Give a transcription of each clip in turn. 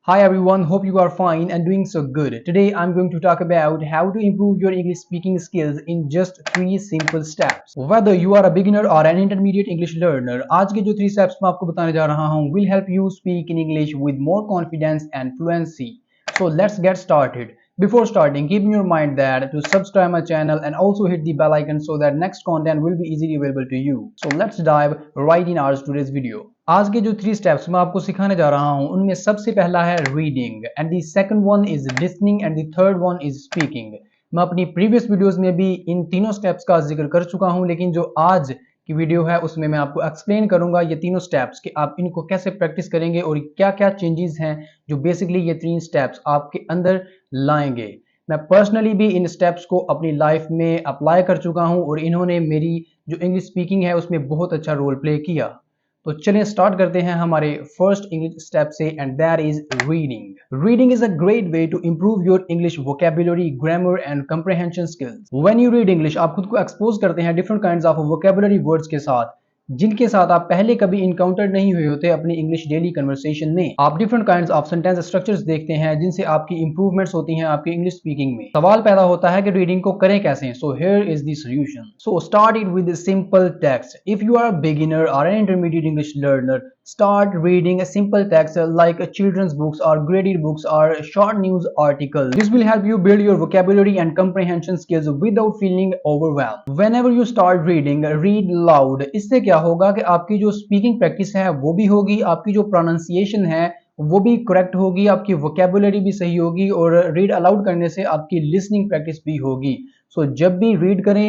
Hi everyone, hope you are fine and doing so good. Today I'm going to talk about how to improve your English speaking skills in just 3 simple steps. Whether you are a beginner or an intermediate English learner, आज के जो 3 steps मैं आपको बताने जा रहा हूँ will help you speak in English with more confidence and fluency. So let's get started. Before starting, keep in your mind that to subscribe my channel and also hit the bell icon so that next content will be easily available to you. So let's dive right in our today's video. आज के जो 3 steps मैं आपको सिखाने जा रहा हूं उनमें सबसे पहला है reading and the second one is listening and the third one is speaking. मैं अपनी प्रीवियस वीडियोस में भी इन तीनों स्टेप्स का जिक्र कर चुका हूं, लेकिन जो आज की वीडियो है उसमें मैं आपको एक्सप्लेन करूंगा ये तीनों स्टेप्स कि आप इनको कैसे प्रैक्टिस करेंगे और क्या क्या चेंजेस हैं जो बेसिकली ये 3 स्टेप्स आपके अंदर लाएंगे। मैं पर्सनली भी इन स्टेप्स को अपनी लाइफ में अप्लाई कर चुका हूं और इन्होंने मेरी जो इंग्लिश स्पीकिंग है उसमें बहुत अच्छा रोल प्ले किया। तो चलिए स्टार्ट करते हैं हमारे फर्स्ट इंग्लिश स्टेप से and that is reading. Reading is a great way to improve your English vocabulary, grammar and comprehension skills. When you read English आप खुद को एक्सपोज करते हैं different kinds of vocabulary words के साथ जिनके साथ आप पहले कभी इनकाउंटर नहीं हुए होते अपनी इंग्लिश डेली कन्वर्सेशन में। आप different kinds of sentence structures देखते हैं जिनसे आपकी इंप्रूवमेंट्स होती हैं आपकी इंग्लिश स्पीकिंग में। सवाल पैदा होता है कि रीडिंग को करें कैसे। So here is the solution. So start it with simple text. If you are a beginner और an intermediate English learner, start reading a simple text like children's books or graded books or short news articles. This will help you build your vocabulary and comprehension skills without feeling overwhelmed. Whenever you start reading, read loud. इससे क्या होगा कि आपकी जो speaking practice है वो भी होगी, आपकी जो प्रोनाउंसिएशन है वो भी करेक्ट होगी, आपकी वोकेबुलरी भी सही होगी और रीड अलाउड करने से आपकी लिसनिंग प्रैक्टिस भी होगी। सो जब भी रीड करें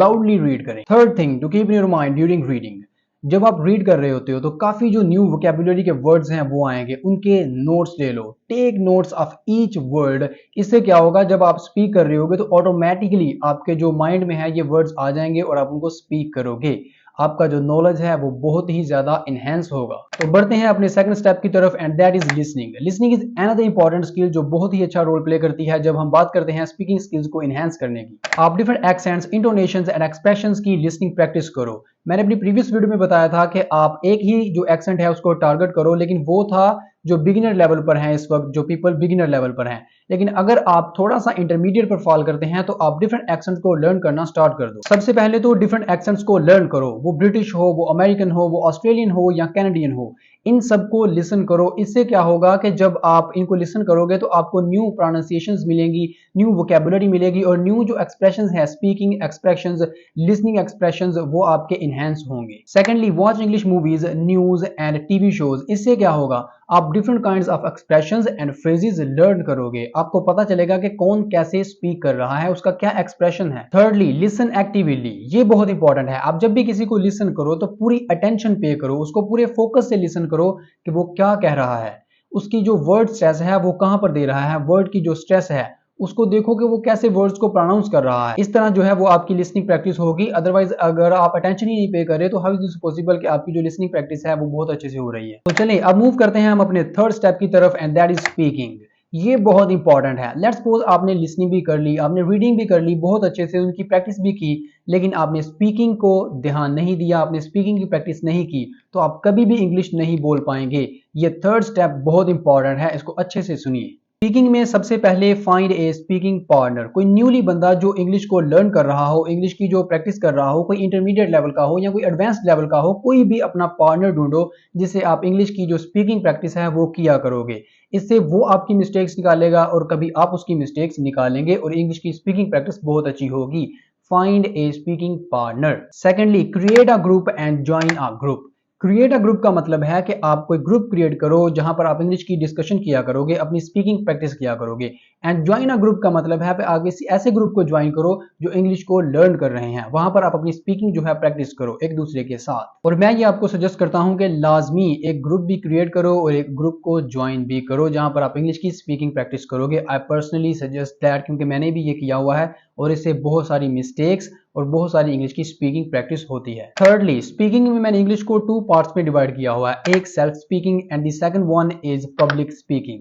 लाउडली रीड करें। Third thing to keep in your mind during reading, जब आप रीड कर रहे होते हो तो काफी जो न्यू वोकेबुलरी के वर्ड्स हैं वो आएंगे, उनके नोट्स ले लो। Take notes of each word. इससे क्या होगा, जब आप स्पीक कर रहे होगे तो ऑटोमेटिकली आपके जो माइंड में है ये वर्ड्स आ जाएंगे और आप उनको स्पीक करोगे। आपका जो नॉलेज है वो बहुत ही ज्यादा इनहेंस होगा। तो बढ़ते हैं अपने सेकंड स्टेप की तरफ and that is listening. Listening is another important skill जो बहुत ही अच्छा रोल प्ले करती है जब हम बात करते हैं स्पीकिंग स्किल्स को इनहेंस करने की। आप डिफरेंट एक्सेंट्स, इंटोनेशंस एंड एक्सप्रेशंस की लिसनिंग प्रैक्टिस करो। मैंने अपनी प्रीवियस वीडियो में बताया था कि आप एक ही जो एक्सेंट है उसको टारगेट करो, लेकिन वो था जो बिगिनर लेवल पर हैं इस वक्त, जो पीपल बिगिनर लेवल पर हैं। लेकिन अगर आप थोड़ा सा इंटरमीडिएट पर फॉल करते हैं तो आप डिफरेंट एक्सेंट को लर्न करना स्टार्ट कर दो। सबसे पहले तो डिफरेंट एक्सेंट्स को लर्न करो, वो ब्रिटिश हो, वो अमेरिकन हो, वो ऑस्ट्रेलियन हो या कैनेडियन हो, इन सबको लिसन करो। इससे क्या होगा कि जब आप इनको लिसन करोगे तो आपको न्यू प्रोनाउंसिएशंस मिलेंगी, न्यू वोकेबुलरी मिलेगी और न्यू जो एक्सप्रेशंस है, स्पीकिंग एक्सप्रेशंस, लिसनिंग एक्सप्रेशंस, वो आपके इनहेंस होंगे। Secondly, watch English movies, news and TV shows. इससे क्या होगा, आप different kinds of expressions and phrases learn करोगे। आपको पता चलेगा कि कौन कैसे स्पीक कर रहा है, उसका क्या एक्सप्रेशन है। Thirdly, listen actively. ये बहुत इंपॉर्टेंट है। आप जब भी किसी को लिसन करो तो पूरी अटेंशन पे करो, उसको पूरे फोकस से लिसन करो कि वो क्या कह रहा है, उसकी जो वर्ड स्ट्रेस है वो कहां पर दे रहा है, वर्ड की जो स्ट्रेस है उसको देखो कि वो कैसे वर्ड्स को प्रोनाउंस कर रहा है। इस तरह जो है वो आपकी लिसनिंग प्रैक्टिस होगी। अदरवाइज अगर आप अटेंशन ही नहीं पे करें तो हाउ इज दिस पॉसिबल कि आपकी जो लिसनिंग प्रैक्टिस है वो बहुत अच्छे से हो रही है। तो चलिए अब मूव करते हैं हम अपने थर्ड स्टेप की तरफ एंड दैट इज स्पीकिंग। ये बहुत इंपॉर्टेंट है। लेट्स सपोज आपने लिसनिंग भी कर ली, आपने रीडिंग भी कर ली, बहुत अच्छे से उनकी प्रैक्टिस भी की, लेकिन आपने स्पीकिंग को ध्यान नहीं दिया, आपने स्पीकिंग की प्रैक्टिस नहीं की, तो आप कभी भी इंग्लिश नहीं बोल पाएंगे। ये थर्ड स्टेप बहुत इंपॉर्टेंट है, इसको अच्छे से सुनिए। स्पीकिंग में सबसे पहले फाइंड ए स्पीकिंग पार्टनर। कोई न्यूली बंदा जो इंग्लिश को लर्न कर रहा हो, इंग्लिश की जो प्रैक्टिस कर रहा हो, कोई इंटरमीडिएट लेवल का हो या कोई एडवांस्ड लेवल का हो, कोई भी अपना पार्टनर ढूंढो जिससे आप इंग्लिश की जो स्पीकिंग प्रैक्टिस है वो किया करोगे। इससे वो आपकी मिस्टेक्स निकालेगा और कभी आप उसकी मिस्टेक्स निकालेंगे और इंग्लिश की स्पीकिंग प्रैक्टिस बहुत अच्छी होगी। Find A speaking partner. Secondly, create a group and join a group. Create a group का मतलब है कि आप कोई ग्रुप क्रिएट करो जहां पर आप इंग्लिश की डिस्कशन किया करोगे, अपनी स्पीकिंग प्रैक्टिस किया करोगे। एंड ज्वाइन अ ग्रुप का मतलब है आप किसी ऐसे ग्रुप को ज्वाइन करो जो इंग्लिश को लर्न कर रहे हैं, वहां पर आप अपनी स्पीकिंग जो है प्रैक्टिस करो एक दूसरे के साथ। और मैं ये आपको सजेस्ट करता हूं कि लाजमी एक ग्रुप भी क्रिएट करो और एक ग्रुप को ज्वाइन भी करो जहां पर आप इंग्लिश की स्पीकिंग प्रैक्टिस करोगे। आई पर्सनली सजेस्ट दैट, क्योंकि मैंने भी ये किया हुआ है और इससे बहुत सारी मिस्टेक्स और बहुत सारी इंग्लिश की स्पीकिंग प्रैक्टिस होती है। थर्डली, स्पीकिंग में मैंने इंग्लिश को 2 पार्ट्स में डिवाइड किया हुआ है, एक self speaking and the second one is public speaking.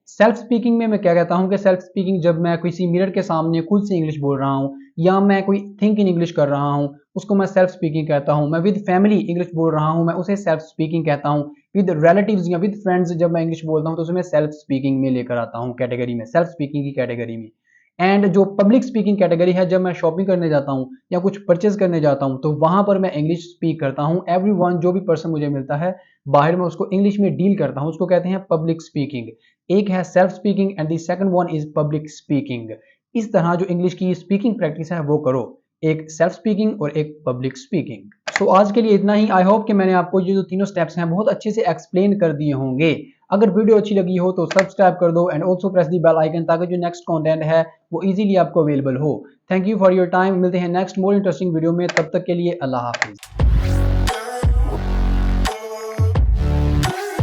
Self speaking में मैं क्या कहता हूँ कि सेल्फ स्पीकिंग जब मैं किसी मिरर के सामने खुद से इंग्लिश बोल रहा हूँ या मैं कोई थिंक इन इंग्लिश कर रहा हूँ, उसको मैं सेल्फ स्पीकिंग कहता हूँ। मैं विद फैमिली इंग्लिश बोल रहा हूँ, मैं उसे सेल्फ स्पीकिंग कहता हूँ। विद रिलेटिव्स या विद फ्रेंड्स जब मैं इंग्लिश बोलता हूँ तो उसे मैं सेल्फ स्पीकिंग में लेकर आता हूँ, कैटेगरी में, सेल्फ स्पीकिंग की कैटेगरी में। एंड जो पब्लिक स्पीकिंग कैटेगरी है, जब मैं शॉपिंग करने जाता हूँ या कुछ परचेज करने जाता हूँ तो वहां पर मैं इंग्लिश स्पीक करता हूँ। एवरीवन, जो भी पर्सन मुझे मिलता है बाहर में, उसको इंग्लिश में डील करता हूँ, उसको कहते हैं पब्लिक स्पीकिंग। एक है self speaking and the second one is public speaking. इस तरह जो इंग्लिश की स्पीकिंग प्रैक्टिस है वो करो, एक सेल्फ स्पीकिंग और एक पब्लिक स्पीकिंग। तो आज के लिए इतना ही। आई होप कि मैंने आपको ये जो तीनों स्टेप्स हैं बहुत अच्छे से एक्सप्लेन कर दिए होंगे। अगर वीडियो अच्छी लगी हो तो सब्सक्राइब कर दो and also press the bell icon, ताकि जो नेक्स्ट कंटेंट है वो इजीली आपको अवेलेबल हो। Thank you for your time. मिलते हैं नेक्स्ट मोर इंटरेस्टिंग वीडियो में, तब तक के लिए अल्लाह हाफिज।